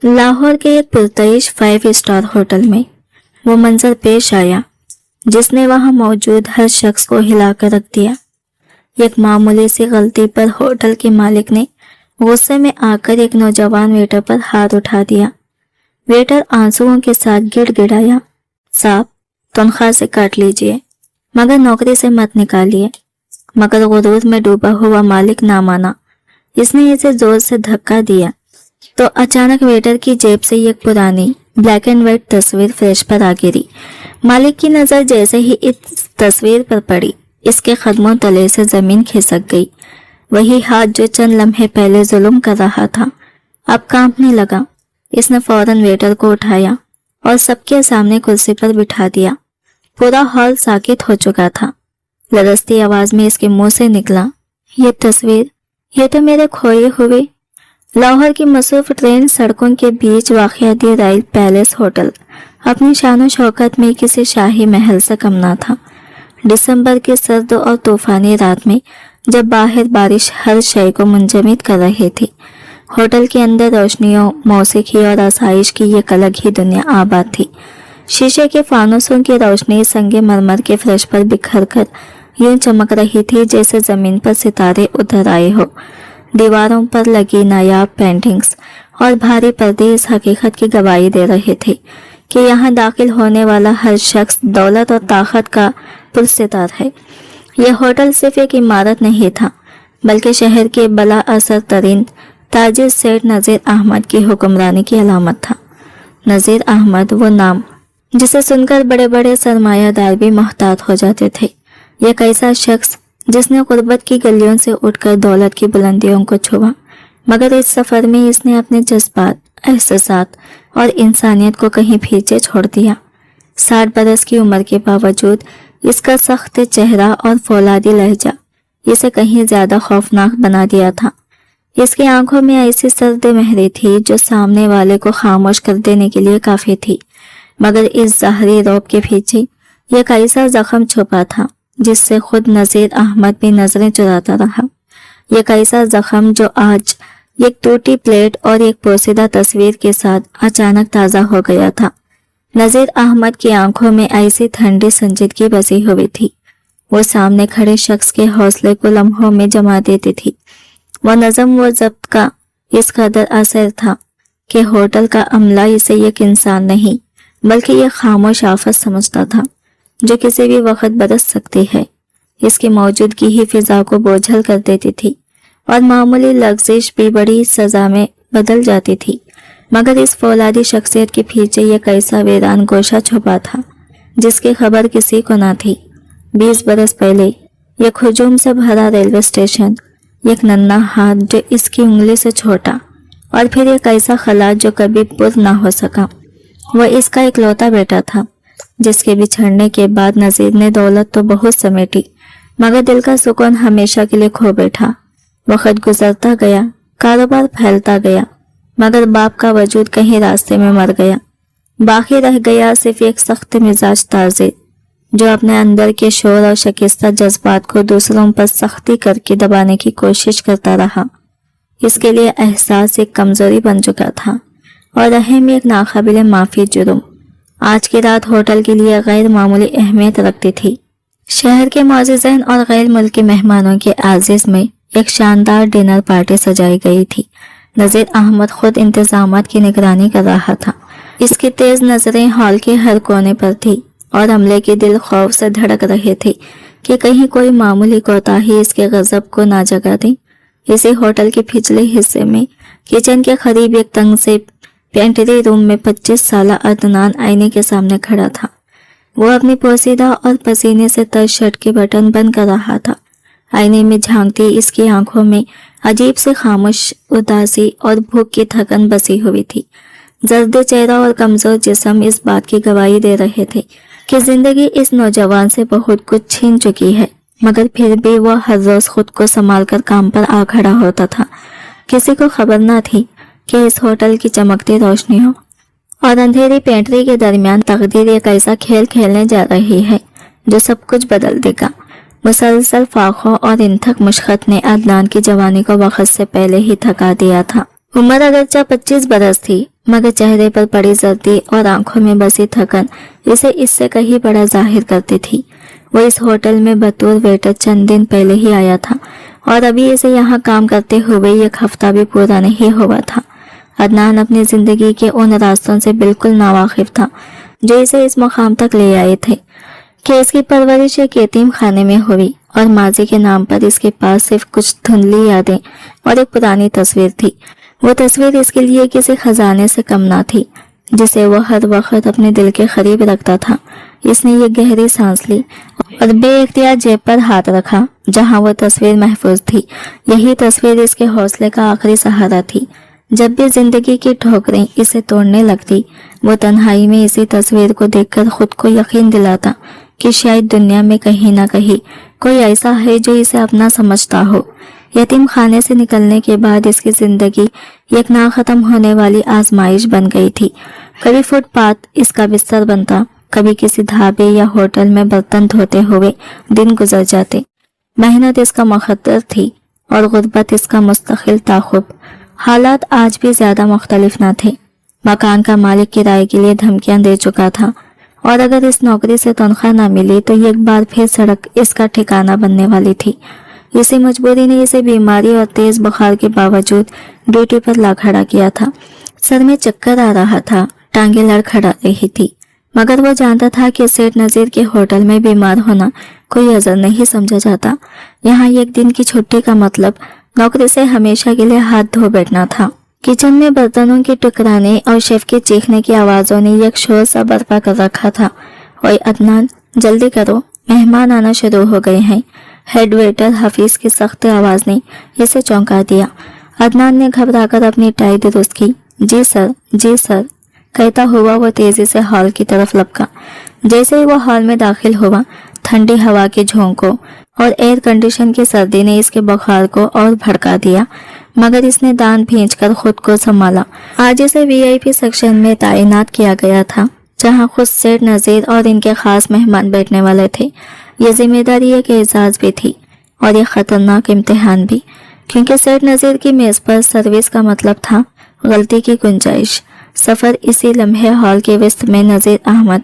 لاہور کے ایک پرتعیش 5 star hotel میں وہ منظر پیش آیا جس نے وہاں موجود ہر شخص کو ہلا کر رکھ دیا۔ ایک معمولی سی غلطی پر ہوٹل کے مالک نے غصے میں آ کر ایک نوجوان ویٹر پر ہاتھ اٹھا دیا۔ ویٹر آنسوؤں کے ساتھ گڑ گڑایا، صاحب تنخواہ سے کاٹ لیجئے مگر نوکری سے مت نکالیے۔ مگر غرور میں ڈوبا ہوا مالک نہ مانا، اس نے اسے زور سے دھکا دیا تو اچانک ویٹر کی جیب سے ایک پرانی بلیک اینڈ وائٹ تصویر فریش پر آ گری۔ مالک کی نظر جیسے ہی اس تصویر پر پڑی، اس کے قدموں تلے سے زمین کھسک گئی۔ وہی ہاتھ جو چند لمحے پہلے ظلم کر رہا تھا اب کانپنے لگا۔ اس نے فوراً ویٹر کو اٹھایا اور سب کے سامنے کرسی پر بٹھا دیا۔ پورا ہال ساکت ہو چکا تھا۔ لرزتی آواز میں اس کے منہ سے نکلا، یہ تصویر، یہ تو میرے کھوئے ہوئے۔ لاہور کی مصروف ٹرین سڑکوں کے بیچ واقع دی رائل پیلیس ہوٹل اپنی شان و شوکت میں کسی شاہی محل سے کم نہ تھا۔ دسمبر کی سرد اور طوفانی رات میں جب باہر بارش ہر شے کو منجمد کر رہی تھی، ہوٹل کے اندر روشنیوں، موسیقی اور آسائش کی ایک الگ ہی دنیا آباد تھی۔ شیشے کے فانوسوں کی روشنی سنگ مرمر کے فرش پر بکھر کر یوں چمک رہی تھی جیسے زمین پر ستارے اتر آئے ہو۔ دیواروں پر لگی نایاب پینٹنگز اور بھاری پردے اس حقیقت کی گواہی دے رہے تھے کہ یہاں داخل ہونے والا ہر شخص دولت اور طاقت کا پرستار ہے۔ یہ ہوٹل صرف ایک عمارت نہیں تھا بلکہ شہر کے بلا اثر ترین تاجر سیٹھ نذیر احمد کی حکمرانی کی علامت تھا۔ نذیر احمد، وہ نام جسے سن کر بڑے بڑے سرمایہ دار بھی محتاط ہو جاتے تھے۔ ایک ایسا شخص جس نے غربت کی گلیوں سے اٹھ کر دولت کی بلندیوں کو چھوا، مگر اس سفر میں اس نے اپنے جذبات، احساسات اور انسانیت کو کہیں پیچھے چھوڑ دیا۔ 60 برس کی عمر کے باوجود اس کا سخت چہرہ اور فولادی لہجہ اسے کہیں زیادہ خوفناک بنا دیا تھا۔ اس کی آنکھوں میں ایسی سرد مہری تھی جو سامنے والے کو خاموش کر دینے کے لیے کافی تھی، مگر اس ظاہری رعب کے پیچھے ایک ایسا زخم چھپا تھا جس سے خود نذیر احمد بھی نظریں چراتا رہا۔ ایک ایسا زخم جو آج ایک ٹوٹی پلیٹ اور ایک پوسیدہ تصویر کے ساتھ اچانک تازہ ہو گیا تھا۔ نذیر احمد کی آنکھوں میں ایسی ٹھنڈی سنجیدگی بسی ہوئی تھی، وہ سامنے کھڑے شخص کے حوصلے کو لمحوں میں جما دیتی تھی۔ وہ نظم و ضبط کا اس قدر اثر تھا کہ ہوٹل کا عملہ اسے ایک انسان نہیں بلکہ یہ خاموش آفت سمجھتا تھا جو کسی بھی وقت برس سکتی ہے۔ اس کی موجودگی ہی فضا کو بوجھل کر دیتی تھی اور معمولی لغزش بھی بڑی سزا میں بدل جاتی تھی۔ مگر اس فولادی شخصیت کے پیچھے ایک ایسا ویران گوشہ چھپا تھا جس کی خبر کسی کو نہ تھی۔ 20 برس پہلے ایک ہجوم سے بھرا ریلوے اسٹیشن، ایک ننھا ہاتھ جو اس کی انگلی سے چھوٹا، اور پھر ایک ایسا خلا جو کبھی پر نہ ہو سکا۔ وہ اس کا اکلوتا بیٹا تھا جس کے بچھڑنے کے بعد نذیر نے دولت تو بہت سمیٹی مگر دل کا سکون ہمیشہ کے لیے کھو بیٹھا۔ وقت گزرتا گیا، کاروبار پھیلتا گیا، مگر باپ کا وجود کہیں راستے میں مر گیا۔ باقی رہ گیا صرف ایک سخت مزاج تاجر جو اپنے اندر کے شور اور شکستہ جذبات کو دوسروں پر سختی کر کے دبانے کی کوشش کرتا رہا۔ اس کے لیے احساس ایک کمزوری بن چکا تھا اور رحم ایک ناقابل معافی جرم۔ آج کی رات ہوٹل کے لیے غیر معمولی اہمیت رکھتی تھی۔ شہر کے معززین اور غیر ملکی مہمانوں کے اعزاز میں ایک شاندار ڈنر پارٹی سجائی گئی تھی۔ نذیر احمد خود انتظامات کی نگرانی کر رہا تھا۔ اس کی تیز نظریں ہال کے ہر کونے پر تھی اور عملے کے دل خوف سے دھڑک رہے تھے کہ کہیں کوئی معمولی کوتاہی اس کے غضب کو نہ جگا دے۔ اسی ہوٹل کے پچھلے حصے میں کچن کے قریب ایک تنگ سے پینٹری روم میں 25 سالہ عدنان آئینے کے سامنے کھڑا تھا۔ وہ اپنی پوسیدہ اور پسینے سے تر شرٹ کے بٹن بند کر رہا تھا۔ آئینے میں جھانکتی اس کی آنکھوں میں عجیب سی خاموش اداسی اور بھوک کی تھکن بسی ہوئی تھی۔ زرد چہرہ اور کمزور جسم اس بات کی گواہی دے رہے تھے کہ زندگی اس نوجوان سے بہت کچھ چھین چکی ہے، مگر پھر بھی وہ ہر روز خود کو سنبھال کر کام پر آ کھڑا ہوتا تھا۔ کسی کو خبر نہ تھی کہ اس ہوٹل کی چمکتی روشنیوں اور اندھیری پینٹری کے درمیان تقدیر ایک ایسا کھیل کھیلنے جا رہی ہے جو سب کچھ بدل دے گا۔ مسلسل فاقوں اور انتھک مشقت نے عدنان کی جوانی کو وقت سے پہلے ہی تھکا دیا تھا۔ عمر اگرچہ 25 برس تھی मगर चेहरे पर पड़ी सर्दी और आंखों में बसी थकन इसे इससे कहीं बड़ा जाहिर करती थी। वो इस होटल में बतौर वेटर चंद दिन पहले ही आया था और अभी इसे यहाँ काम करते हुए एक हफ्ता भी पूरा नहीं हुआ था। अदनान अपनी जिंदगी के उन रास्तों से बिल्कुल नावाकिफ था जो इसे इस मुकाम तक ले आए थे कि इसकी परवरिश एक यतीम खाने में हुई और माजी के नाम पर इसके पास सिर्फ कुछ धुंधली यादें और एक पुरानी तस्वीर थी। वो तस्वीर इसके लिए किसी खजाने से कम ना थी जिसे वो हर वक्त अपने दिल के करीब रखता था। इसने ये गहरी सांस ली और बेइख्तियार जेब पर हाथ रखा जहां वो तस्वीर महफूज थी। यही तस्वीर इसके हौसले का आखिरी सहारा थी। जब भी जिंदगी की ठोकरें इसे तोड़ने लगती, वो तन्हाई में इसी तस्वीर को देखकर खुद को यकीन दिलाता कि शायद दुनिया में कहीं ना कहीं कोई ऐसा है जो इसे अपना समझता हो। यतीम खाने से निकलने के बाद इसकी जिंदगी एक ना खत्म होने वाली आजमाइश बन गई थी। कभी फुटपाथ इसका बिस्तर बनता, कभी किसी ढाबे या होटल में बर्तन धोते हुए दिन गुजर जाते। मेहनत इसका मुकद्दर थी और गुर्बत इसका मुस्तकिल ताखुब। हालात आज भी ज्यादा मुख्तलिफ न थे। मकान का मालिक किराए के लिए धमकियां दे चुका था और अगर इस नौकरी से तनख्वाह न मिली तो एक बार फिर सड़क इसका ठिकाना बनने वाली थी। इसी मजबूरी ने इसे बीमारी और तेज बुखार के बावजूद ड्यूटी पर ला खड़ा किया था। सर में चक्कर आ रहा था, टांगे लड़खड़ा रही थी, मगर वो जानता था कि सेठ नजीर के होटल में बीमार होना कोई अजर नहीं समझा जाता। यहाँ एक दिन की छुट्टी का मतलब नौकरी से हमेशा के लिए हाथ धो बैठना था। किचन में बर्तनों के टकराने और शेफ के चीखने की आवाजों ने एक शोर सा बर्पा कर रखा था। ओए अदनान, जल्दी करो, मेहमान आना शुरू हो गए हैं। हेड वेटर हफीज की सख्त आवाज ने इसे चौंका दिया। अदनान ने घबराकर अपनी टाई दुरुस्त की। जी सर, जी सर, कहता हुआ वो तेजी से हॉल की तरफ लपका। जैसे ही वो हॉल में दाखिल हुआ, ठंडी हवा के झोंकों और एयर कंडीशन की सर्दी ने इसके बुखार को और भड़का दिया, मगर इसने दांत भींचकर खुद को संभाला। आज इसे वीआईपी सेक्शन में तैनात किया गया था जहां खुद सेठ नजीर और इनके खास मेहमान बैठने वाले थे। ये जिम्मेदारी एक एजाज भी थी और एक खतरनाक इम्तिहान भी, क्योंकि सेठ नजीर की मेज पर सर्विस का मतलब था गलती की गुंजाइश। सफर इसी लम्हे हॉल के वस्त में नजीर अहमद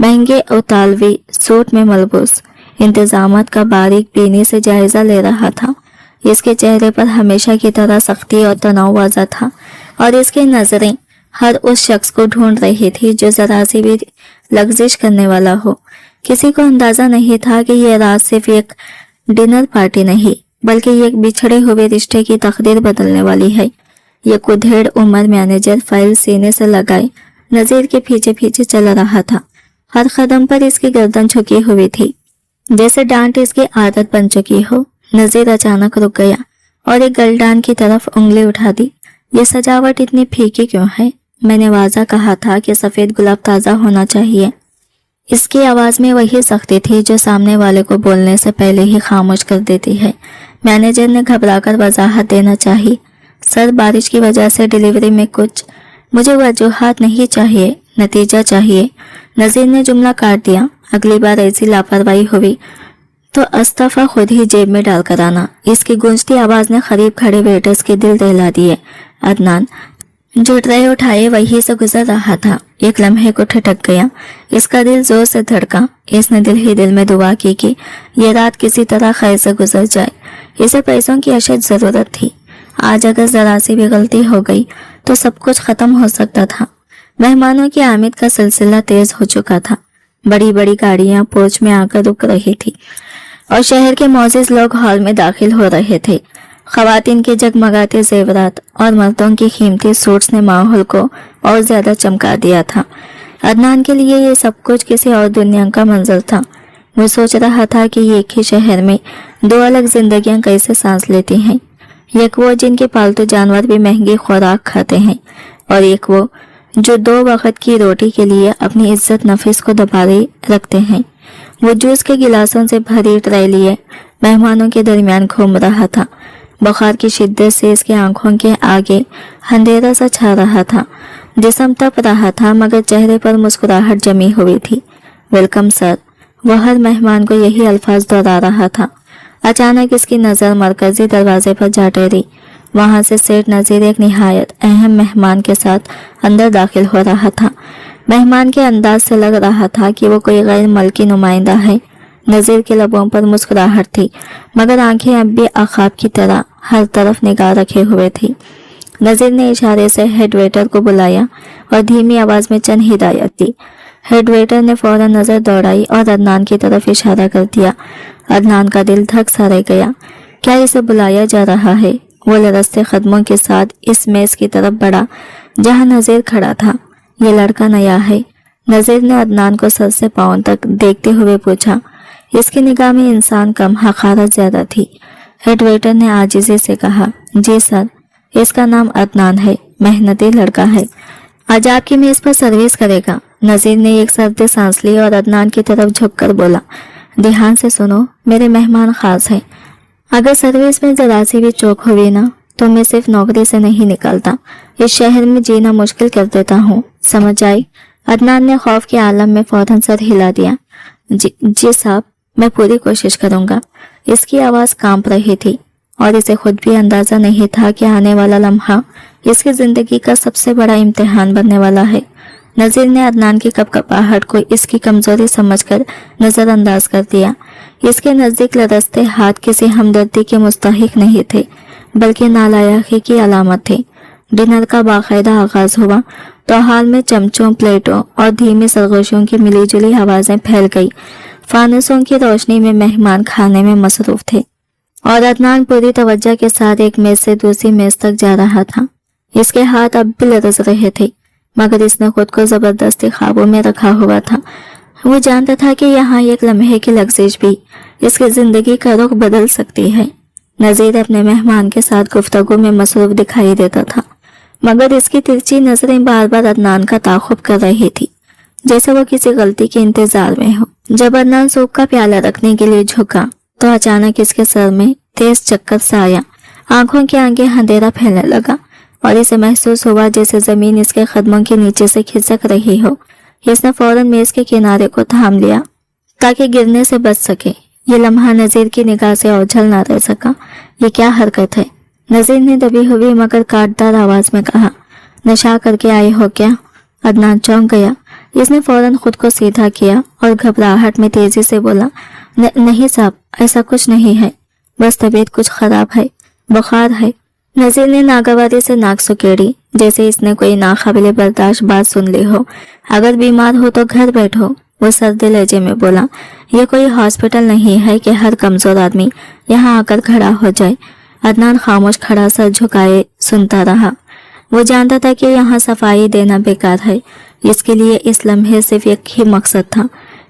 महंगे उतालवी सूट में मलबूस इंतजामात का बारीक बीनी से जायजा ले रहा था। इसके चेहरे पर हमेशा की तरह सख्ती और तनाव वाज़ा था और इसकी नजरें हर उस शख्स को ढूंढ रही थी जो जरा सी भी लग्जिश करने वाला हो। किसी को अंदाजा नहीं था कि यह रात सिर्फ एक डिनर पार्टी नहीं बल्कि एक बिछड़े हुए रिश्ते की तकदीर बदलने वाली है। ये कुधेड़ उम्र मैनेजर फाइल सीने से लगाए नजीर के पीछे पीछे चल रहा था। हर कदम पर इसकी गर्दन झुकी हुई थी, जैसे डांट इसकी आदत बन चुकी हो। नजीर अचानक रुक गया और एक गलडान की तरफ उंगली उठा दी। ये सजावट इतनी फीकी क्यों है? मैंने वाजा कहा था कि सफेद गुलाब ताजा होना चाहिए। इसकी आवाज में वही सख्ती थी जो सामने वाले को बोलने से पहले ही खामोश कर देती है। मैनेजर ने घबराकर वजाहत देना चाहिए। सर, बारिश की वजह से डिलीवरी में कुछ, मुझे वजूहात नहीं चाहिए, नतीजा चाहिए। नजीर ने जुमला काट दिया। अगली बार ऐसी लापरवाही हुई तो अस्तफा खुद ही जेब में डालकर आना। इसकी गूंजती आवाज ने करीब खड़े वेटर्स के दिल दहला दिए। अदनान जो ट्रे उठाए वहीं से गुजर रहा था, एक लम्हे को ठटक गया। इसका दिल जोर से धड़का। इसने दिल ही दिल में दुआ की कि यह रात किसी तरह खैर से गुजर जाए। इसे पैसों की अशद जरूरत थी। आज अगर जरा सी भी गलती हो गई तो सब कुछ खत्म हो सकता था। मेहमानों की आमद का सिलसिला तेज हो चुका था। बड़ी बड़ी गाड़ियां पोर्च में आकर रुक रही थी और शहर के मौजूद लोग हॉल में दाखिल हो रहे थे। खवातीन के जगमगाते जेवरात और मर्दों की कीमती सूट्स ने माहौल को और ज्यादा चमका दिया था। अदनान के लिए ये सब कुछ किसी और दुनिया का मंजर था। वो सोच रहा था कि एक ही शहर में दो अलग जिंदगियां कैसे सांस लेती हैं। एक वो जिनके पालतू जानवर भी महंगी खुराक खाते हैं और एक वो जो 2 वक्त की रोटी के लिए अपनी इज्जत नफीस को दबाए रखते हैं। वो जूस के गिलासों से भरी ट्रे लिए मेहमानों के दरमियान घूम रहा था। बुखार की शिद्दत से इसकी आंखों के आगे अंधेरा सा छा रहा था। जिस्म तप रहा था मगर चेहरे पर मुस्कुराहट जमी हुई थी। वेलकम सर, वह हर मेहमान को यही अल्फाज दोहरा रहा था। अचानक इसकी नजर मरकजी दरवाजे पर जा ठहरी वहां से सेठ नज़ीर एक निहायत अहम मेहमान के साथ अंदर दाखिल हो रहा था। मेहमान के अंदाज से लग रहा था कि वो कोई गैर मुल्की नुमाइंदा है। नज़ीर के लबों पर मुस्कुराहट थी, मगर आंखें अब भी आखाब की तरह हर तरफ निगाह रखे हुए थी। नज़ीर ने इशारे से हेड वेटर को बुलाया और धीमी आवाज में चंद हिदायत दी। हेड वेटर ने फौरन नजर दौड़ाई और अदनान की तरफ इशारा कर दिया। अदनान का दिल धक सा रह गया। क्या इसे बुलाया जा रहा है? वो लरसते कदमों के साथ इस मेज की तरफ बढ़ा जहां नज़ीर खड़ा था। ये लड़का नया है। नज़ीर ने अदनान को सर से पांव तक देखते हुए पूछा। इसकी निगाह में इंसान कम, हकारत ज्यादा थी। हेड वेटर ने आजिज़ी से कहा, जी सर, इसका नाम अदनान है, मेहनती लड़का है, आज आपकी मेज पर सर्विस करेगा। नज़ीर ने एक सर्द सांस ली और अदनान की तरफ झुककर बोला, ध्यान से सुनो, मेरे मेहमान खास हैं। अगर सर्विस में जरा सी भी चूक हुई ना तो मैं सिर्फ नौकरी से नहीं निकलता, इस शहर में जीना मुश्किल कर देता हूँ, समझ आई? अदनान ने खौफ के आलम में फौरन सर हिला दिया। जी साहब, मैं पूरी कोशिश करूंगा। इसकी आवाज कांप रही थी और इसे खुद भी अंदाजा नहीं था कि आने वाला लम्हा इसकी जिंदगी का सबसे बड़ा इम्तिहान बनने वाला है। नज़ीर ने अदनान की कपकपाहट को इसकी कमजोरी समझकर नजरअंदाज कर दिया। इसके नजदीक लरसते हाथ किसी हमदर्दी के मुस्तहिक नहीं थे, बल्कि नालायकी की अलामत थे। डिनर का बाकायदा आगाज हुआ तो हाल में चमचों, प्लेटों और धीमी सरगोशियों की मिलीजुली आवाजें फैल गई। फानसों की रोशनी में मेहमान खाने में मसरूफ थे और अदनान पूरी तवज्जो के साथ एक मेज से दूसरी मेज तक जा रहा था। इसके हाथ अब भी लरज रहे थे, मगर इसने खुद को जबरदस्ती ख्वाबों में रखा हुआ था। वो जानता था कि यहाँ एक लम्हे की लग्जिश भी इसकी जिंदगी का रुख बदल सकती है। नज़ीर अपने मेहमान के साथ गुफ्तगू में मसरूफ दिखाई देता था, मगर इसकी तिरछी नजरें बार बार अदनान का ताक़ुब कर रही थी, जैसे वो किसी गलती के इंतजार में हो। जब अदनान सूप का प्याला रखने के लिए झुका तो अचानक इसके सर में तेज चक्कर सा आया। आंखों के आगे अंधेरा फैलने लगा और इसे महसूस हुआ जैसे जमीन इसके कदमों के नीचे से खिसक रही हो। इसने फौरन मेज के किनारे को थाम लिया ताकि गिरने से बच सके। ये लम्हा नज़ीर की निगाह से ओझल ना रह सका। ये क्या हरकत है? नज़ीर ने दबी हुई मगर काटदार आवाज में कहा, नशा करके आए हो क्या? अदनान चौंक गया। इसने फौरन खुद को सीधा किया और घबराहट में तेजी से बोला, नहीं साहब, ऐसा कुछ नहीं है, बस तबीयत कुछ खराब है, बुखार है। नज़ीर ने नागवारी से नाक सुकेड़ी, जैसे इसने कोई नाकाबिले बर्दाश्त बात सुन ली हो। अगर बीमार हो तो घर बैठो, वो सर्दे लहजे में बोला। यह कोई हॉस्पिटल नहीं है कि हर कमजोर आदमी यहाँ आकर खड़ा हो जाए। अदनान खामोश खड़ा सर झुकाए सुनता रहा। वो जानता था कि यहाँ सफाई देना बेकार है। इसके लिए इस लम्हे सिर्फ एक ही मकसद था,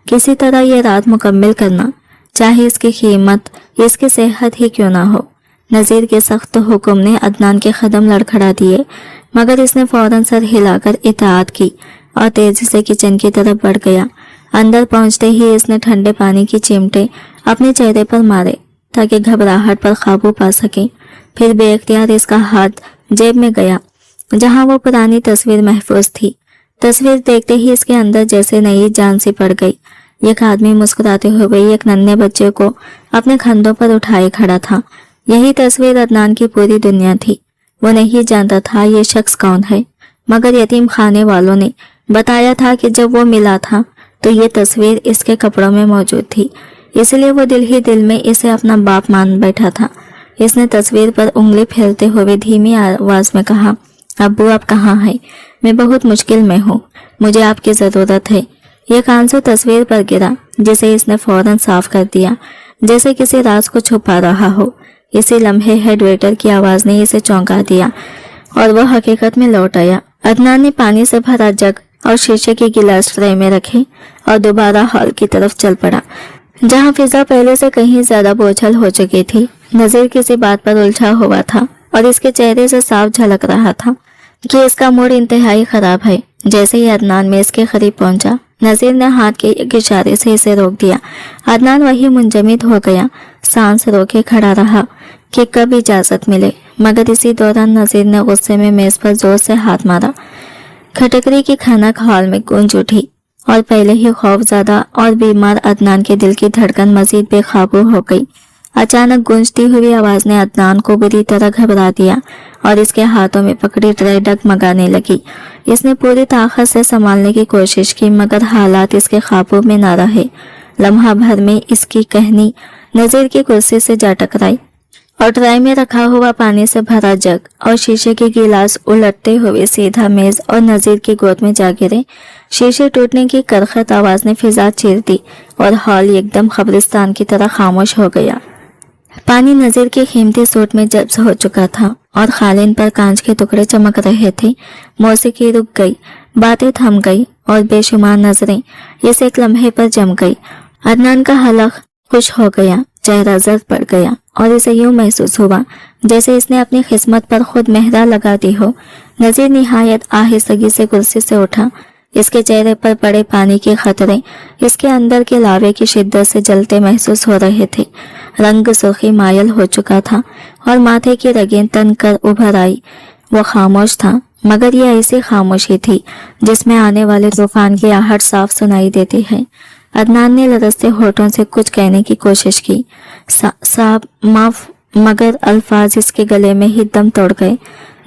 किसी तरह ये रात मुकम्मल करना, चाहे इसकी कीमत इसकी सेहत ही क्यों ना हो। नज़ीर के सख्त हुक्म ने अदनान के कदम लड़खड़ा दिए, मगर इसने फौरन सर हिलाकर इताअत की और तेजी से किचन की तरफ बढ़ गया। अंदर पहुंचते ही इसने ठंडे पानी की चिमटे अपने चेहरे पर मारे ताकि घबराहट पर काबू पा सके। फिर बेख्तियार इसका हाथ जेब में गया जहां वो पुरानी तस्वीर महफूज थी। तस्वीर देखते ही इसके अंदर जैसे नई जान सी पड़ गई। एक आदमी मुस्कुराते हुए एक नन्हे बच्चे को अपने कंधों पर उठाए खड़ा था। यही तस्वीर अदनान की पूरी दुनिया थी। वो नहीं जानता था ये शख्स कौन है, मगर यतीम खाने वालों ने बताया था कि जब वो मिला था तो ये तस्वीर इसके कपड़ों में मौजूद थी, इसलिए वो दिल ही दिल में इसे अपना बाप मान बैठा था। इसने तस्वीर पर उंगली फेरते हुए धीमी आवाज में कहा, अब्बू आप कहाँ हैं? मैं बहुत मुश्किल में हूँ, मुझे आपकी ज़रूरत है। ये आंसू तस्वीर पर गिरा, जिसे इसने फौरन साफ कर दिया, जैसे किसी राज को छुपा रहा हो। इसी लम्हे हेड वेटर की आवाज ने इसे चौंका दिया और वो हकीकत में लौट आया। अदनान ने पानी से भरा जग और शीशे के गिलास ट्रे में रखे और दोबारा हॉल की तरफ चल पड़ा, जहां फिजा पहले से कहीं ज्यादा बोझल हो चुकी थी। नज़ीर किसी बात पर उलझा हुआ था और इसके चेहरे से साफ झलक रहा था कि इसका मूड इंतहाई खराब है। जैसे ही अदनान मेज के करीब पहुंचा, नज़ीर ने हाथ के एक इशारे से इसे रोक दिया। अदनान वही मुंजमद हो गया, सांस रोके खड़ा रहा कि कब इजाजत मिले, मगर इसी दौरान नज़ीर ने गुस्से में मेज पर जोर से हाथ मारा। खटकरी की खनक हॉल में गूंज उठी और पहले ही खौफज़दा और बीमार अदनान के दिल की धड़कन मजीद बेकाबू हो गई। अचानक गूंजती हुई आवाज ने अदनान को बुरी तरह घबरा दिया और इसके हाथों में पकड़ी ट्रे डगमगाने लगी। इसने पूरी ताकत से संभालने की कोशिश की, मगर हालात इसके काबू में न रहे। लम्हा भर में इसकी कहनी नजीर की कुर्सी से जा टकराई और ट्रे में रखा हुआ पानी से भरा जग और शीशे के गिलास उलटते हुए सीधा मेज और नजीर की गोद में जा गिरे। शीशे टूटने की करखत आवाज ने फिजा चीर दी और हॉल एकदम कब्रिस्तान की तरह खामोश हो गया। पानी नजीर के कीमती सूट में जब्स हो चुका था और खालिन पर कांच के टुकड़े चमक रहे थे। मौसीकी रुक गई, बातें थम गई और बेशुमार नजरें इस एक लम्हे पर जम गई। अदनान का हलक खुश हो गया, चेहरा जर्द पड़ गया और इसे यूं महसूस हुआ जैसे इसने अपनी किस्मत पर खुद मेहरा लगा दी हो। नजीर निहायत आहिस्तगी से कुर्सी से उठा। इसके चेहरे पर पड़े पानी के खतरे इसके अंदर के लावे की शिद्दत से जलते महसूस हो रहे थे। रंग सुर्खी मायल हो चुका था और माथे की रगें तन कर उभर आई। वो खामोश था, मगर यह ऐसी खामोशी थी जिसमें आने वाले तूफान की आहट साफ सुनाई देती है। अदनान ने लरसते होठों से कुछ कहने की कोशिश की। साहब माफ, मगर अल्फाज इसके गले में ही दम तोड़ गए।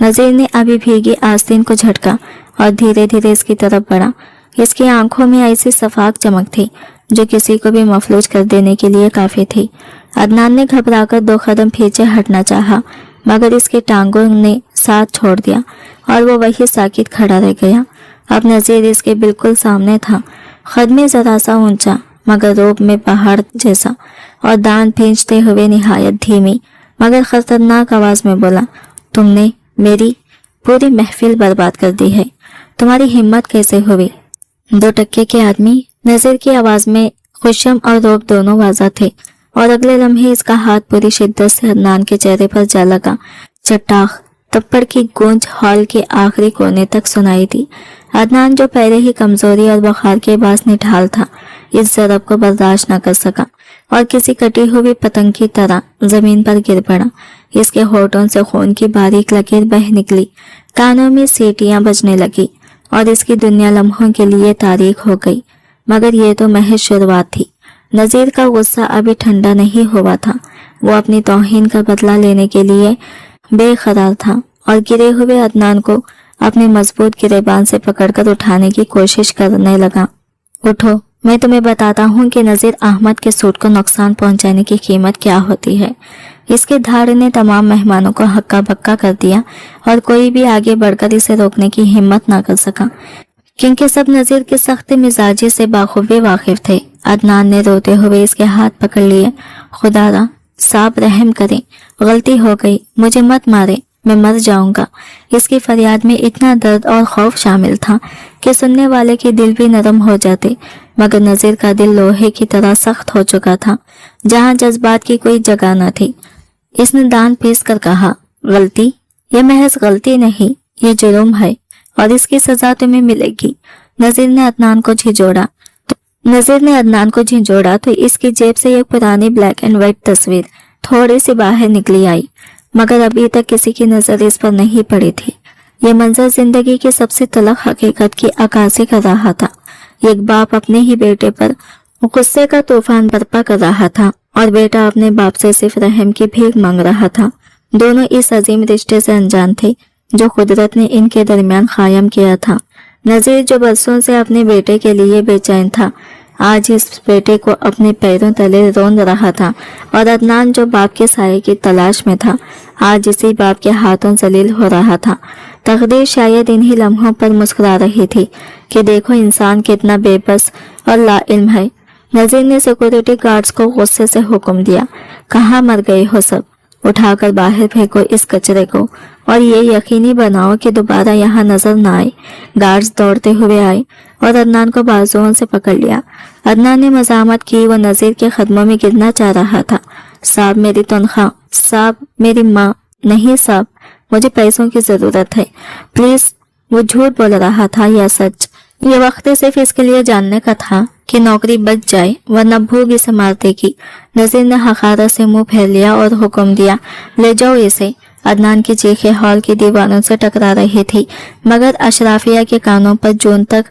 नजीर ने अभी भीगी आस्तीन को झटका और धीरे धीरे इसकी तरफ बढ़ा। इसकी आंखों में ऐसी सफाक चमक थी जो किसी को भी मफलूज कर देने के लिए काफी थी। अदनान ने घबराकर 2 कदम पीछे हटना चाहा, मगर इसके टांगों ने साथ छोड़ दिया और वो वही साकित खड़ा रह गया। अब नजीर इसके बिल्कुल सामने था, कद में जरा सा ऊंचा मगर रूप में पहाड़ जैसा, और दांत भींचते हुए निहायत धीमी मगर खतरनाक आवाज में बोला, तुमने मेरी पूरी महफिल बर्बाद कर दी है। तुम्हारी हिम्मत कैसे हुई? 2 टक्के के आदमी। नजीर की आवाज में खुशम और रोब दोनों वाज़ा थे और अगले लम्हे इसका हाथ पूरी शिद्दत से अदनान के चेहरे पर जा लगा। चट्टाख तप्पड़ की गूंज हॉल के आखिरी कोने तक सुनाई दी। अदनान, जो पहले ही कमजोरी और बुखार के बास निढाल था, इस ज़रब को बर्दाश्त न कर सका और किसी कटी हुई पतंग की तरह जमीन पर गिर पड़ा। इसके होठों से खून की बारीक लकीर बह निकली, कानों में सीटियां बजने लगी और इसकी दुनिया लम्हों के लिए तारीख हो गई। मगर ये तो महज शुरुआत थी। नजीर का गुस्सा अभी ठंडा नहीं हुआ था। वो अपनी तौहीन का बदला लेने के लिए बेकरार था और गिरे हुए अदनान को अपने मजबूत गिरेबान से पकड़कर उठाने की कोशिश करने लगा। उठो, मैं तुम्हें बताता हूँ कि नजीर अहमद के सूट को नुकसान पहुंचाने की कीमत क्या होती है। इसके धाड़ ने तमाम मेहमानों को हक्का बक्का कर दिया और कोई भी आगे बढ़कर इसे रोकने की हिम्मत ना कर सका, क्योंकि सब नजीर के सख्त मिजाजी से बाखूबी वाकिफ थे। अदनान ने रोते हुए इसके हाथ पकड़ लिए। खुदारा साहब रहम करें, गलती हो गई, मुझे मत मारे, मैं मर जाऊंगा। इसकी फरियाद में इतना दर्द और खौफ शामिल था कि सुनने वाले के दिल भी नरम हो जाते, मगर नजीर का दिल लोहे की तरह सख्त हो चुका था, जहां जज्बात की कोई जगह न थी। इसने दांत पीस कर कहा, गलती? यह महज गलती नहीं, ये जुर्म है और इसकी सजा तुम्हें मिलेगी। नजीर ने अदनान को झिंझोड़ा तो इसकी जेब से एक पुरानी ब्लैक एंड व्हाइट तस्वीर थोड़ी सी बाहर निकली आई, मगर अभी तक किसी की नजर इस पर नहीं पड़ी थी। ये मंजर जिंदगी की सबसे तलख हकीकत की अक्कासी कर रहा था। एक बाप अपने ही बेटे पर गुस्से का तूफान बर्पा कर रहा था और बेटा अपने बाप से सिर्फ रहम की भीख मांग रहा था। दोनों इस अजीम रिश्ते से अनजान थे जो कुदरत ने इनके दरमियान कायम किया था। नजीर, जो बरसों से अपने बेटे के लिए बेचैन था, आज इस बेटे को अपने पैरों तले रोंद रहा था, और अदनान, जो बाप के साये की तलाश में था, आज इसी बाप के हाथों जलील हो रहा था। तकदीर शायद इन्हीं लम्हों पर मुस्कुरा रही थी कि देखो इंसान कितना बेबस और लाइल्म है। नजीर ने सिक्योरिटी गार्ड्स को गुस्से से हुक्म दिया, कहाँ मर गए हो सब, उठाकर बाहर फेंको इस कचरे को और ये यकीनी बनाओ कि दोबारा यहाँ नजर न आए। गार्ड्स दौड़ते हुए आए और अदनान को बाजुओं से पकड़ लिया। अदनान ने मजामत की, वो नजीर के कदमों में गिरना चाह रहा था। साहब मेरी तनख्वाह, साहब मेरी माँ, नहीं साहब मुझे पैसों की जरूरत है, प्लीज। वो झूठ बोल रहा था या सच? ये वक्त सिर्फ इसके लिए जानने का था कि नौकरी बच जाए, वरना भूख इसे मार देगी। नजीर ने हकारत से मुंह फेर लिया और हुक्म दिया, ले जाओ इसे। अदनान की चीखें हॉल की दीवारों से टकरा रही थी, मगर अशराफिया के कानों पर जून तक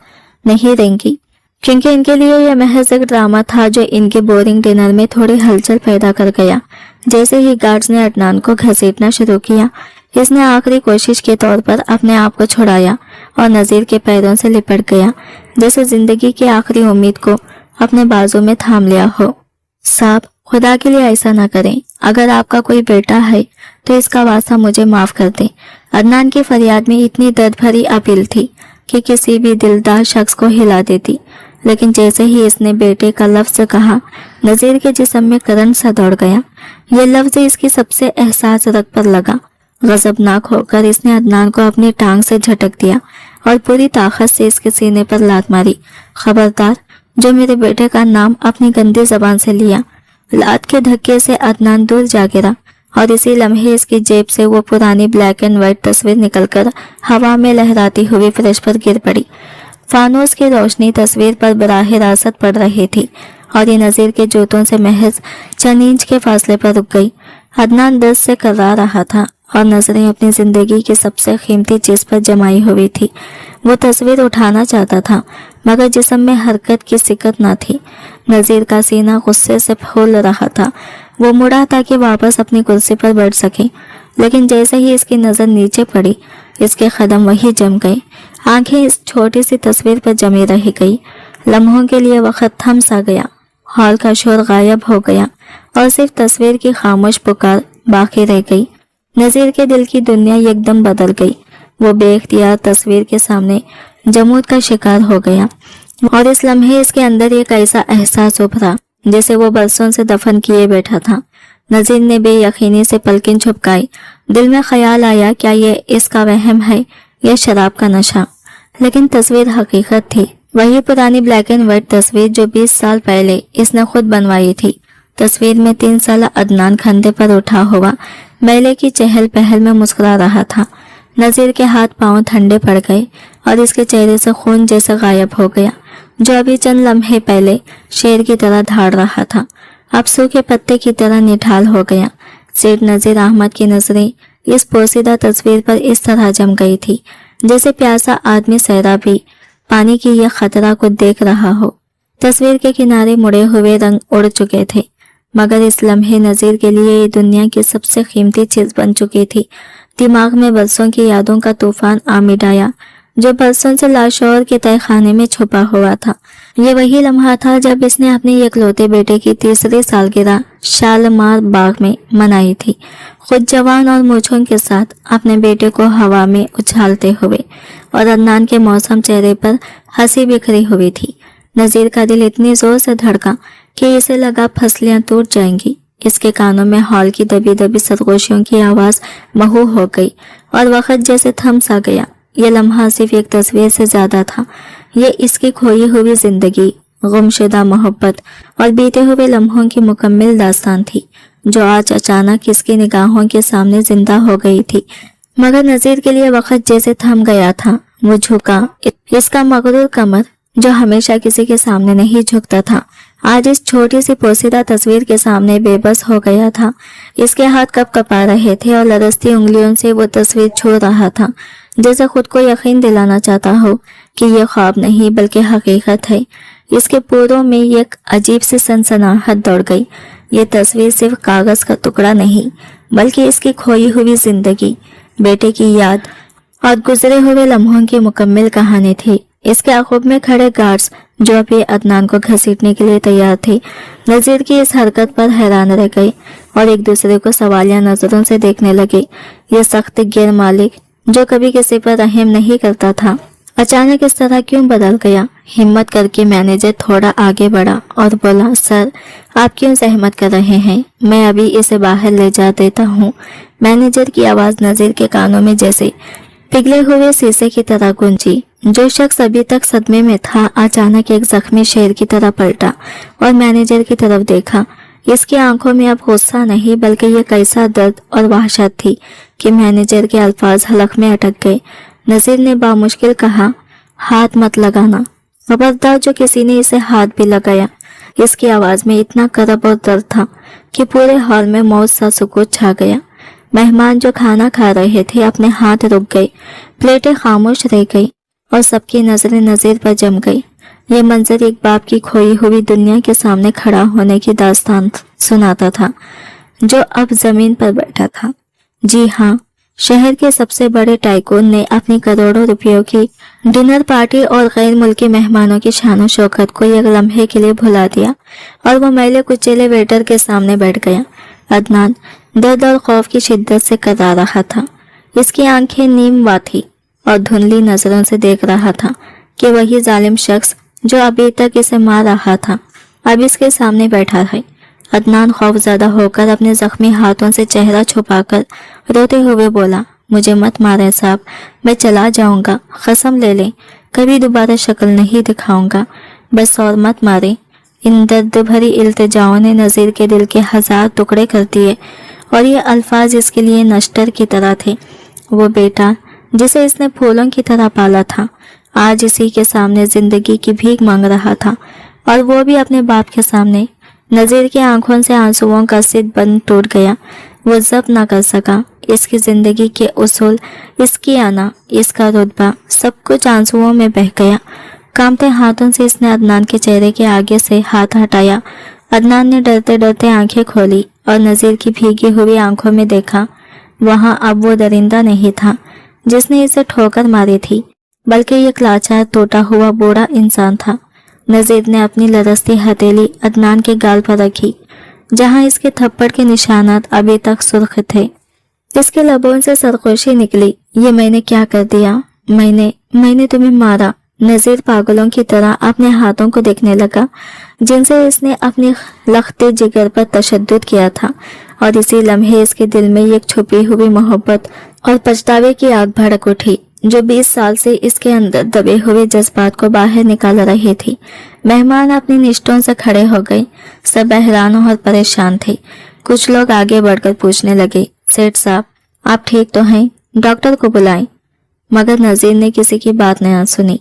नहीं रेंगी, क्योंकि इनके लिए यह महज एक ड्रामा था जो इनके बोरिंग डिनर में थोड़ी हलचल पैदा कर गया। जैसे ही गार्ड्स ने अदनान को घसीटना शुरू किया, इसने आखिरी कोशिश के तौर पर अपने आप को छुड़ाया और नज़ीर के पैरों से लिपट गया, जैसे जिंदगी की आखिरी उम्मीद को अपने बाजू में थाम लिया हो। साहब, खुदा के लिए ऐसा ना करें। अगर आपका कोई बेटा है तो इसका वास्ता मुझे माफ कर दें। अदनान की फरियाद में इतनी दर्द भरी अपील थी कि किसी भी दिलदार शख्स को हिला देती, लेकिन जैसे ही इसने बेटे का लफ्ज कहा, नज़ीर के जिस्म में करंट सा दौड़ गया। यह लफ्ज इसकी सबसे एहसास रग पर लगा। गजबनाक होकर इसने अदनान को अपनी टांग से झटक दिया और पूरी ताकत से इसके सीने पर लात मारी। खबरदार, जो मेरे बेटे का नाम अपनी गंदी जबान से लिया। लात के धक्के से अदनान दूर जा गिरा और इसी लम्हे इसकी जेब से वो पुरानी ब्लैक एंड व्हाइट तस्वीर निकलकर हवा में लहराती हुई फर्श पर गिर पड़ी। फानूस की रोशनी तस्वीर पर बराह रास्त पड़ रही थी और ये नज़ीर के जूतों से महज चंद इंच के फासले पर रुक गई। अदनान दर्द से कर्रा रहा था और नजरें अपनी जिंदगी की सबसे कीमती चीज पर जमाई हुई थी। वो तस्वीर उठाना चाहता था, मगर जिस्म में हरकत की सिकत न थी। नज़ीर का सीना गुस्से से फूल रहा था। वो मुड़ा ताकि वापस अपनी कुर्सी पर बैठ सके, लेकिन जैसे ही इसकी नज़र नीचे पड़ी, इसके कदम वही जम गए। आंखें इस छोटी सी तस्वीर पर जमी रह गई। लम्हों के लिए वक्त थम सा गया। हॉल का शोर गायब हो गया और सिर्फ तस्वीर की खामोश पुकार बाकी रह गई। नज़ीर के दिल की दुनिया एकदम बदल गई। वो बेख्तियार तस्वीर के सामने जमूद का शिकार हो गया और इस लम्हे इसके अंदर एक ऐसा एहसास उभरा जैसे वो बरसों से दफन किए बैठा था। नज़ीर ने बेयकीनी से पलकें झपकाई। दिल में ख्याल आया, क्या ये इसका वहम है या शराब का नशा? लेकिन तस्वीर हकीकत थी, वही पुरानी ब्लैक एंड व्हाइट तस्वीर जो 20 साल पहले इसने खुद बनवाई थी। तस्वीर में 3 साल अदनान कंधे पर उठा हुआ मेले की चहल पहल में मुस्कुरा रहा था। नज़ीर के हाथ पांव ठंडे पड़ गए और इसके चेहरे से खून जैसे गायब हो गया, जो अभी चंद लम्हे पहले शेर की तरह धाड़ रहा था, अब सूखे पत्ते की तरह निढाल हो गया। सेठ नज़ीर अहमद की नजरें इस पोसीदा तस्वीर पर इस तरह जम गई थी जैसे प्यासा आदमी सैराबी पानी की यह खतरा को देख रहा हो। तस्वीर के किनारे मुड़े हुए रंग उड़ चुके थे, मगर इस लम्हे नज़ीर के लिए ये दुनिया की सबसे कीमती चीज बन चुकी थी। दिमाग में बरसों की यादों का तूफान आ मिटाया, जो बरसों से लाशौर के तहखाने में छुपा हुआ था। ये वही लम्हा था जब इसने अपने इकलौते बेटे की 3री सालगिरह शालमार बाग में मनाई थी, खुद जवान और मूंछों के साथ अपने बेटे को हवा में उछालते हुए, और अदनान के मौसम चेहरे पर हंसी बिखरी हुई थी। नज़ीर का दिल इतनी जोर से धड़का कि इसे लगा फसलियां टूट जाएंगी। इसके कानों में हॉल की दबी दबी सरगोशियों की आवाज महू हो गई और वक्त जैसे थम सा गया। ये लम्हा सिर्फ एक तस्वीर से ज्यादा था। ये इसकी खोई हुई जिंदगी, गुमशुदा मोहब्बत और बीते हुए लम्हों की मुकम्मल दास्तान थी, जो आज अचानक इसकी निगाहों के सामने जिंदा हो गई थी। मगर नज़ीर के लिए वक्त जैसे थम गया था। वो झुका, इसका मगरूर कमर जो हमेशा किसी के सामने नहीं झुकता था, आज इस छोटी सी पोसीदा तस्वीर के सामने बेबस हो गया था। इसके हाथ कप कपा रहे थे और लरसती उंगलियों से वो तस्वीर छू रहा था, जैसे खुद को यकीन दिलाना चाहता हो कि ये ख्वाब नहीं बल्कि हकीकत है। इसके पूरों में एक अजीब सी सनसनाहट दौड़ गई। ये तस्वीर सिर्फ कागज का टुकड़ा नहीं, बल्कि इसकी खोई हुई जिंदगी, बेटे की याद और गुजरे हुए लम्हों की मुकम्मल कहानी थी। इसके आखूब में खड़े गार्ड्स जो अभी अदनान को घसीटने के लिए तैयार थे, नज़ीर की इस हरकत पर हैरान रह गए और एक दूसरे को सवालिया नजरों से देखने लगे। ये सख्त गिर मालिक जो कभी किसी पर रहम नहीं करता था, अचानक इस तरह क्यों बदल गया? हिम्मत करके मैनेजर थोड़ा आगे बढ़ा और बोला, सर आप क्यों जहमत कर रहे हैं? मैं अभी इसे बाहर ले जा देता हूँ। मैनेजर की आवाज नज़ीर के कानों में जैसे पिघले हुए शीशे की तरह गूंजी। जो शख्स अभी तक सदमे में था, अचानक एक जख्मी शेर की तरह पलटा और मैनेजर की तरफ देखा। इसकी आंखों में अब गुस्सा नहीं बल्कि ये कैसा दर्द और वहशत थी कि मैनेजर के अल्फाज हलक में अटक गए। नज़ीर ने बामुश्किल कहा, हाथ मत लगाना। खबरदार जो किसी ने इसे हाथ भी लगाया। इसकी आवाज में इतना करब और दर्द था कि पूरे हॉल में मौत सा सुकूत छा गया। मेहमान जो खाना खा रहे थे, अपने हाथ रुक गए, प्लेटें खामोश रह गई और सबकी नजरें नज़ीर पर जम गई। ये मंजर एक बाप की खोई हुई दुनिया के सामने खड़ा होने की दास्तान सुनाता था। जो अब जमीन पर बैठा था। जी हाँ, शहर के सबसे बड़े टाइकून ने अपनी करोड़ों रुपयों की डिनर पार्टी और गैर मुल्की मेहमानों की शान शौकत को एक लम्हे के लिए भुला दिया और वो मैले कुचेले वेटर के सामने बैठ गया। अदनान दर्द और खौफ की शिद्दत से कर्रा रहा था। इसकी आंखें नीम वा थी और धुंधली नजरों से देख रहा था कि वही जालिम शख्स जो अभी तक इसे मार रहा था अब इसके सामने बैठा है। अदनान खौफजदा होकर अपने जख्मी हाथों से चेहरा छुपाकर रोते हुए बोला, मुझे मत मारे साहब, मैं चला जाऊंगा, कसम ले लें कभी दोबारा शक्ल नहीं दिखाऊंगा, बस और मत मारे। इन दर्द भरी इल्तिजाओं ने नज़ीर के दिल के 1000 टुकड़े कर दिए और ये अल्फाज इसके लिए नश्तर की तरह थे। वो बेटा जिसे इसने फूलों की तरह पाला था आज इसी के सामने जिंदगी की भीख मांग रहा था, और वो भी अपने बाप के सामने। नज़ीर की आंखों से आंसुओं का सिद बंद टूट गया। वो जब्त ना कर सका। इसकी जिंदगी के उसूल, इसकी आना, इसका रुतबा, सब कुछ आंसुओं में बह गया। कांपते हाथों से इसने अदनान के चेहरे के आगे से हाथ हटाया। अदनान ने डरते डरते आंखें खोली और नज़ीर की भीगी हुई आंखों में देखा। वहां अब वो दरिंदा नहीं था जिसने इसे ठोकर मारी थी, बल्कि एक लाचार टूटा हुआ बूढ़ा इंसान था। नज़ीर ने अपनी लरसती हथेली अदनान के गाल पर रखी, जहां इसके थप्पड़ के निशानात अभी तक सुर्ख थे। इसके लबों से सरगोशी निकली, ये मैंने क्या कर दिया? मैंने तुम्हें मारा। नज़ीर पागलों की तरह अपने हाथों को देखने लगा जिनसे इसने अपनी लख्ते जिगर पर तशद्दुद किया था, और इसी लम्हे इसके दिल में एक छुपी हुई मोहब्बत और पछतावे की आग भड़क उठी जो 20 साल से इसके अंदर दबे हुए जज्बात को बाहर निकाल रही थी। मेहमान अपनी निष्ठों से खड़े हो गए। सब हैरान और परेशान थे। कुछ लोग आगे बढ़कर पूछने लगे, सेठ साहब आप ठीक तो हैं? डॉक्टर को बुलाएं। मगर नज़ीर ने किसी की बात न सुनी।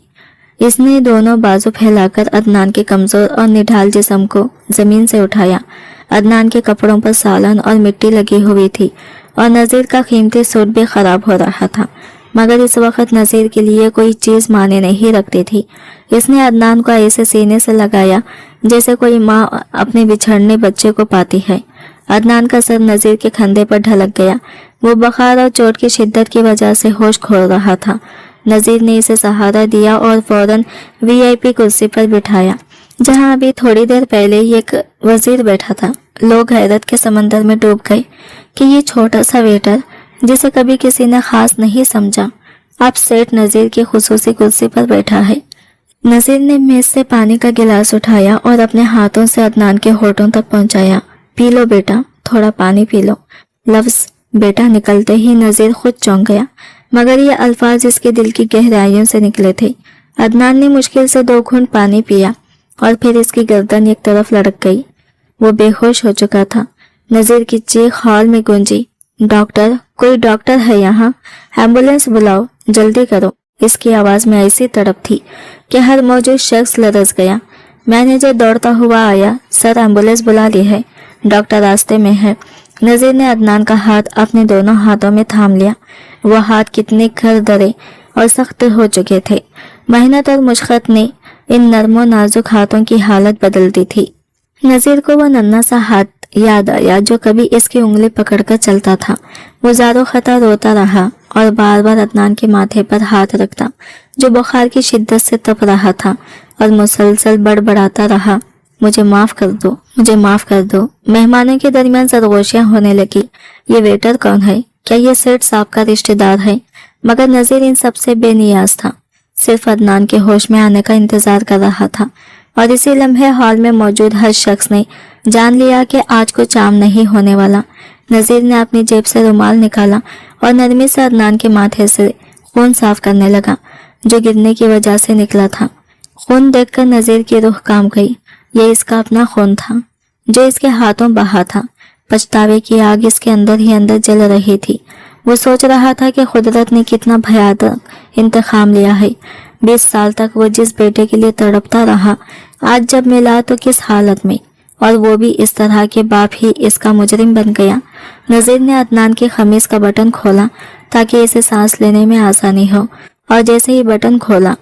इसने दोनों बाजू फैलाकर अदनान के कमजोर और निढाल जिस्म को जमीन से उठाया। अदनान के कपड़ों पर सालन और मिट्टी लगी हुई थी और नज़ीर का कीमती सूट भी खराब हो रहा था, मगर इस वक्त नज़ीर के लिए कोई चीज माने नहीं रखती थी। इसने अदनान को ऐसे सीने से लगाया जैसे कोई माँ अपने बिछड़ने बच्चे को पाती है। अदनान का सर नज़ीर के कंधे पर ढलक गया। वो बुखार और चोट की शिद्दत की वजह से होश खो रहा था। नज़ीर ने इसे सहारा दिया और फौरन वीआईपी कुर्सी पर बिठाया, जहां अभी थोड़ी देर पहले एक वजीर बैठा था। लोग हैरत के समंदर में डूब गए कि ये छोटा सा वेटर जिसे कभी किसी ने खास नहीं समझा अब सेठ नज़ीर की खुसूसी कुर्सी पर बैठा है। नज़ीर ने मेज से पानी का गिलास उठाया और अपने हाथों से अदनान के होठों तक पहुंचाया। पी लो बेटा, थोड़ा पानी पी लो। लफ्ज बेटा निकलते ही नज़ीर खुद चौंक गया, मगर ये अल्फाज इसके दिल की गहराइयों से निकले थे। अदनान ने मुश्किल से 2 घूंट पानी पिया और फिर इसकी गर्दन एक तरफ लड़क गई। वो बेहोश हो चुका था। नज़ीर की चीख हॉल में गूंजी, डॉक्टर, कोई डॉक्टर है यहाँ? एम्बुलेंस बुलाओ, जल्दी करो। इसकी आवाज में ऐसी तड़प थी कि हर मौजूद शख्स लरस गया। मैनेजर दौड़ता हुआ आया, सर एम्बुलेंस बुला ली है, डॉक्टर रास्ते में है। नज़ीर ने अदनान का हाथ अपने दोनों हाथों में थाम लिया। वह हाथ कितने खरदरे और सख्त हो चुके थे। मेहनत और मुश्कत ने इन नरमो नाजुक हाथों की हालत बदल दी थी। नज़ीर को वह नन्हा सा हाथ याद आया जो कभी इसकी उंगली पकड़कर चलता था। वो ज़ारो खता रोता रहा और बार बार अदनान के माथे पर हाथ रखता जो बुखार की शिद्दत से तप रहा था, और मुसलसल बड़बड़ाता रहा, मुझे माफ कर दो, मुझे माफ कर दो। मेहमानों के दरमियान सरगोशियां होने लगी। ये वेटर कौन है? क्या ये सेठ साहब का रिश्तेदार है? मगर नज़ीर इन सबसे बेनियाज था, सिर्फ अदनान के होश में आने का इंतजार कर रहा था। और इसी लम्हे हॉल में मौजूद हर शख्स ने जान लिया कि आज को चाम नहीं होने वाला। नज़ीर ने अपनी जेब से रुमाल निकाला और नरमी से अदनान के माथे से खून साफ करने लगा जो गिरने की वजह से निकला था। खून देखकर नज़ीर की रूह कांप गई। यह इसका अपना खून था जो इसके हाथों बहा था। पछतावे की आग इसके अंदर ही अंदर जल रही थी। वो सोच रहा था कि कुदरत ने कितना भयानक इंतकाम लिया है। 20 साल तक वो जिस बेटे के लिए तड़पता रहा, आज जब मिला तो किस हालत में, और वो भी इस तरह के बाप ही इसका मुजरिम बन गया। नज़ीर ने अदनान की खमीज का बटन खोला ताकि इसे सांस लेने में आसानी हो, और जैसे ही बटन खोला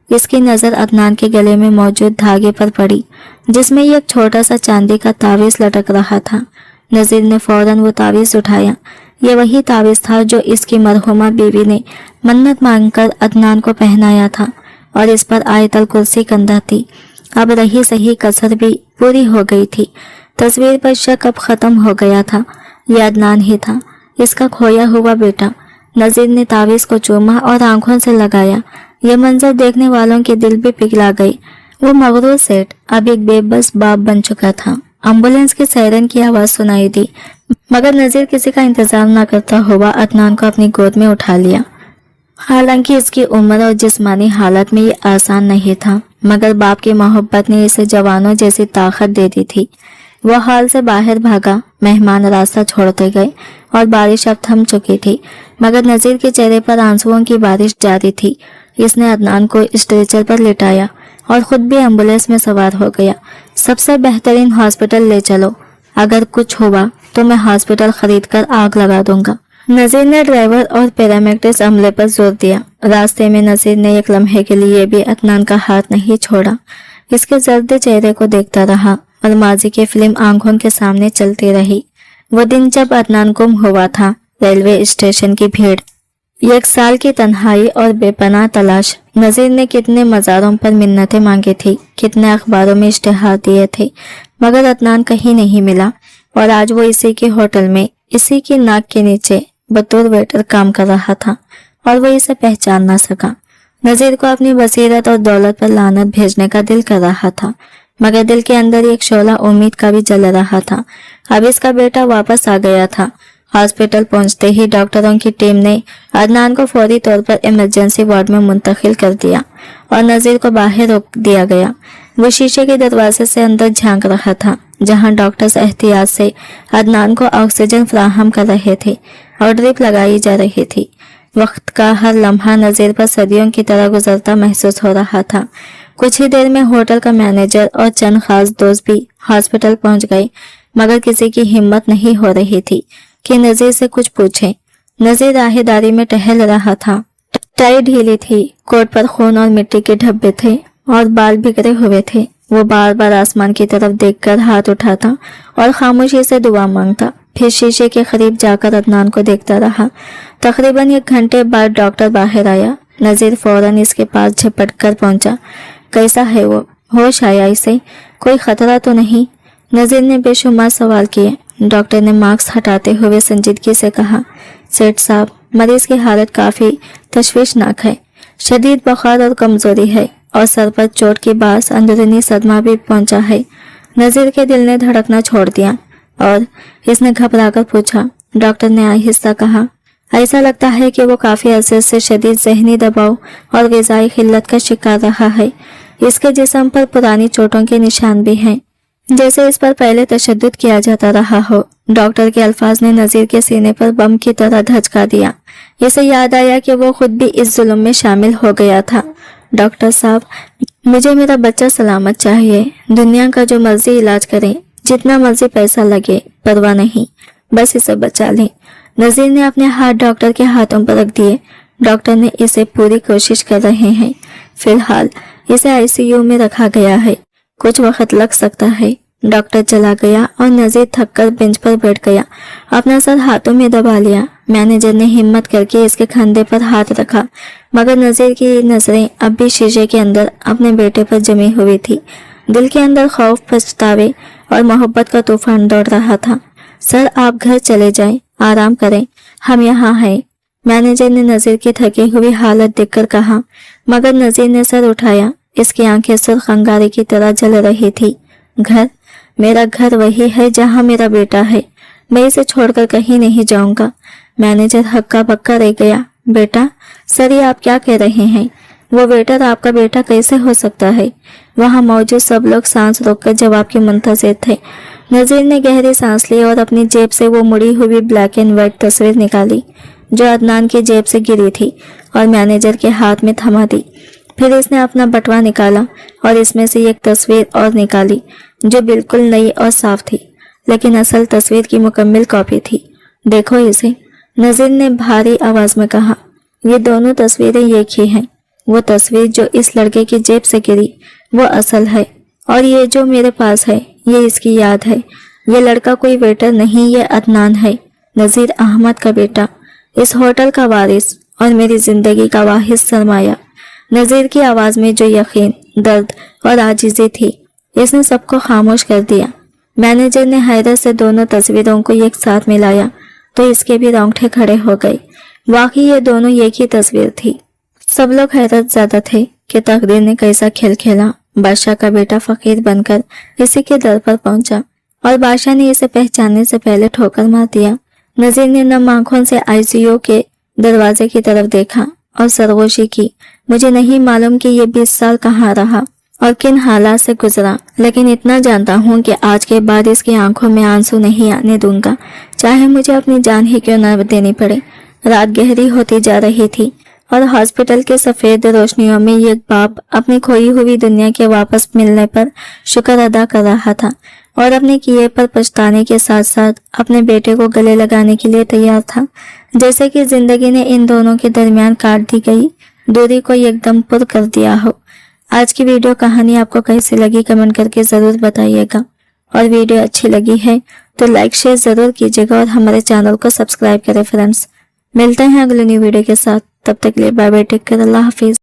इसकी नज़र अदनान के गले में मौजूद धागे पर पड़ी जिसमें एक छोटा सा चांदी का तावीज़ लटक रहा था। नजीर ने फौरन वो तावीज़ उठाया। ये वही तावीज़ था जो इसकी मरहुमा बीवी ने मन्नत मांगकर अदनान को पहनाया था और इस पर आयतल कुर्सी कंधा थी। अब रही सही कसर भी पूरी हो गई थी। तस्वीर पर शक अब खत्म हो गया था। यह अदनान ही था, इसका खोया हुआ बेटा। नजीर ने तावीज़ को चूमा और आंखों से लगाया। यह मंजर देखने वालों के दिल भी पिघला गए। वो मगरूर सेठ अब एक बेबस बाप बन चुका था। एम्बुलेंस के सायरन की आवाज़ सुनाई दी, मगर नजीर किसी का इंतजार न करता हुआ अदनान को अपनी गोद में उठा लिया। हालांकि इसकी उम्र और जिस्मानी हालत में ये आसान नहीं था, मगर बाप की मोहब्बत ने इसे जवानों जैसी ताकत दे दी थी। वह हाल से बाहर भागा। मेहमान रास्ता छोड़ते गए और बारिश अब थम चुकी थी, मगर नजीर के चेहरे पर आंसुओं की बारिश जारी थी। इसने अदनान को स्ट्रेचर पर लिटाया और खुद भी एम्बुलेंस में सवार हो गया। सबसे बेहतरीन हॉस्पिटल ले चलो, अगर कुछ हुआ तो मैं हॉस्पिटल खरीद कर आग लगा दूंगा। नजीर ने ड्राइवर और पैरामेडिक्स अमले पर जोर दिया। रास्ते में नजीर ने एक लम्हे के लिए भी अदनान का हाथ नहीं छोड़ा। इसके जर्द चेहरे को देखता रहा और माजी की फिल्म आंखों के सामने चलती रही। वो दिन जब अदनान गुम हुआ था, रेलवे स्टेशन की भीड़, एक साल की तन्हाई और बेपनाह तलाश। नजीर ने कितने मज़ारों पर मिन्नतें मांगी थी, कितने अखबारों में इश्तिहार दिए थे, मगर अदनान कहीं नहीं मिला। और आज वो इसी के होटल में, इसी की नाक के नीचे बतौर वेटर काम कर रहा था और वो इसे पहचान ना सका। नजीर को अपनी बसीरत और दौलत पर लानत भेजने का दिल कर रहा था, मगर दिल के अंदर एक शोला उम्मीद का भी जल रहा था। अब इसका बेटा वापस आ गया था। हॉस्पिटल पहुंचते ही डॉक्टरों की टीम ने अदनान को फौरी तौर पर इमरजेंसी वार्ड में मुंतकिल कर दिया और नजीर को बाहर रोक दिया गया। वो शीशे के दरवाजे से अंदर झांक रहा था, जहां डॉक्टर्स एहतियात से अदनान को ऑक्सीजन फराहम कर रहे थे और ड्रिप लगाई जा रही थी। वक्त का हर लम्हा नजीर पर सदियों की तरह गुजरता महसूस हो रहा था। कुछ ही देर में होटल का मैनेजर और चंद खास दोस्त भी हॉस्पिटल पहुंच गए, मगर किसी की हिम्मत नहीं हो रही थी कि नजीर से कुछ पूछे। नजीर राहदारी में टहल रहा था। टाई ढीली थी, कोट पर खून और मिट्टी के धब्बे थे और बाल बिगड़े हुए थे। वो बार बार आसमान की तरफ देखकर हाथ उठाता और खामोशी से दुआ मांगता। फिर शीशे के करीब जाकर अदनान को देखता रहा। तकरीबन 1 घंटे बाद डॉक्टर बाहर आया। नजीर फौरन इसके पास झपट कर पहुंचा। कैसा है वो? होश आया इसे? कोई खतरा तो नहीं? नजीर ने बेशुमार सवाल किए। डॉक्टर ने मास्क हटाते हुए संजीदगी से कहा, सेठ साहब, मरीज की हालत काफी तशवीशनाक है। शदीद बुखार और कमजोरी है और सर पर चोट के बाद अंदरूनी सदमा भी पहुंचा है। नजीर के दिल ने धड़कना छोड़ दिया और इसने घबराकर पूछा। डॉक्टर ने आहिस्ता कहा, ऐसा लगता है कि वो काफी अरसे से शदीद जहनी दबाव और ग़िज़ाई किल्लत का शिकार रहा है। इसके जिस्म पर पुरानी चोटों के निशान भी हैं, जैसे इस पर पहले तशद्दुद किया जाता रहा हो। डॉक्टर के अल्फाज ने नजीर के सीने पर बम की तरह धचका दिया। इसे याद आया कि वो खुद भी इस जुल्म में शामिल हो गया था। डॉक्टर साहब, मुझे मेरा बच्चा सलामत चाहिए। दुनिया का जो मर्जी इलाज करें, जितना मर्जी पैसा लगे, परवाह नहीं, बस इसे बचा लें। नजीर ने अपने हाथ डॉक्टर के हाथों पर रख दिए। डॉक्टर ने इसे पूरी कोशिश कर रहे हैं। फिलहाल इसे आईसीयू में रखा गया है, कुछ वक्त लग सकता है। डॉक्टर चला गया और नजीर थककर बेंच पर बैठ गया, अपना सर हाथों में दबा लिया। मैनेजर ने हिम्मत करके इसके कंधे पर हाथ रखा, मगर नजीर की नजरें अब भी शीशे के अंदर अपने बेटे पर जमी हुई थी। दिल के अंदर खौफ, पछतावे और मोहब्बत का तूफान दौड़ रहा था। सर, आप घर चले जाएं, आराम करें, हम यहाँ हैं, मैनेजर ने नजीर की थकी हुई हालत देखकर कहा, मगर नजीर ने सर उठाया। इसकी आंखें सुर्ख अंगारे की तरह जल रही थी। घर, मेरा घर वही है जहाँ मेरा बेटा है, मैं इसे छोड़कर कहीं नहीं जाऊंगा। मैनेजर हक्का बक्का रह गया। बेटा? सर, ये आप क्या कह रहे हैं? वो वेटर आपका बेटा कैसे हो सकता है? वहाँ मौजूद सब लोग सांस रोककर जवाब के मुंतज़िर थे। नजीर ने गहरी सांस ली और अपनी जेब से वो मुड़ी हुई ब्लैक एंड व्हाइट तस्वीर निकाली जो अदनान की जेब से गिरी थी और मैनेजर के हाथ में थमा दी। फिर इसने अपना बटवा निकाला और इसमें से एक तस्वीर और निकाली जो बिल्कुल नई और साफ थी, लेकिन असल तस्वीर की मुकम्मल कॉपी थी। देखो इसे, नजीर ने भारी आवाज में कहा। ये दोनों तस्वीरें एक ही हैं। वो तस्वीर जो इस लड़के की जेब से गिरी वो असल है और ये जो मेरे पास है ये इसकी याद है। ये लड़का कोई वेटर नहीं, ये अदनान है, नजीर अहमद का बेटा, इस होटल का वारिस और मेरी जिंदगी का वाहिद सरमाया। नजीर की आवाज में जो यकीन, दर्द और आजिज़ी थी, इसने सबको खामोश कर दिया। मैनेजर ने हैरत से दोनों तस्वीरों को एक साथ मिलाया तो इसके भी रोंगटे खड़े हो गए। वाकई ये दोनों एक ही तस्वीर थी। सब लोग हैरत ज़्यादा थे कि तकदीर ने कैसा खेल खेला। बादशाह का बेटा फकीर बनकर इसी के दर पर पहुंचा और बादशाह ने इसे पहचानने से पहले ठोकर मार दिया। नजीर ने नम आंखों से आईसीयू के दरवाजे की तरफ देखा और सरगोशी की। मुझे नहीं मालूम कि ये 20 साल कहाँ रहा और किन हालात से गुजरा, लेकिन इतना जानता हूँ कि आज के बाद इसकी आंखों में आंसू नहीं आने दूंगा, चाहे मुझे अपनी जान ही क्यों न देनी पड़े। रात गहरी होती जा रही थी और हॉस्पिटल के सफेद रोशनियों में एक बाप अपनी खोई हुई दुनिया के वापस मिलने पर शुक्र अदा कर रहा था और अपने किए पर पछताने के साथ साथ अपने बेटे को गले लगाने के लिए तैयार था। जैसे कि जिंदगी ने इन दोनों के दरमियान काट दी गई दूरी को एकदम पुर कर दिया हो। आज की वीडियो कहानी आपको कैसी लगी कमेंट करके ज़रूर बताइएगा और वीडियो अच्छी लगी है तो लाइक शेयर ज़रूर कीजिएगा और हमारे चैनल को सब्सक्राइब करें फ्रेंड्स। मिलते हैं अगले न्यू वीडियो के साथ, तब तक के लिए बाय बाय, टेक केयर, अल्लाह हाफिज़।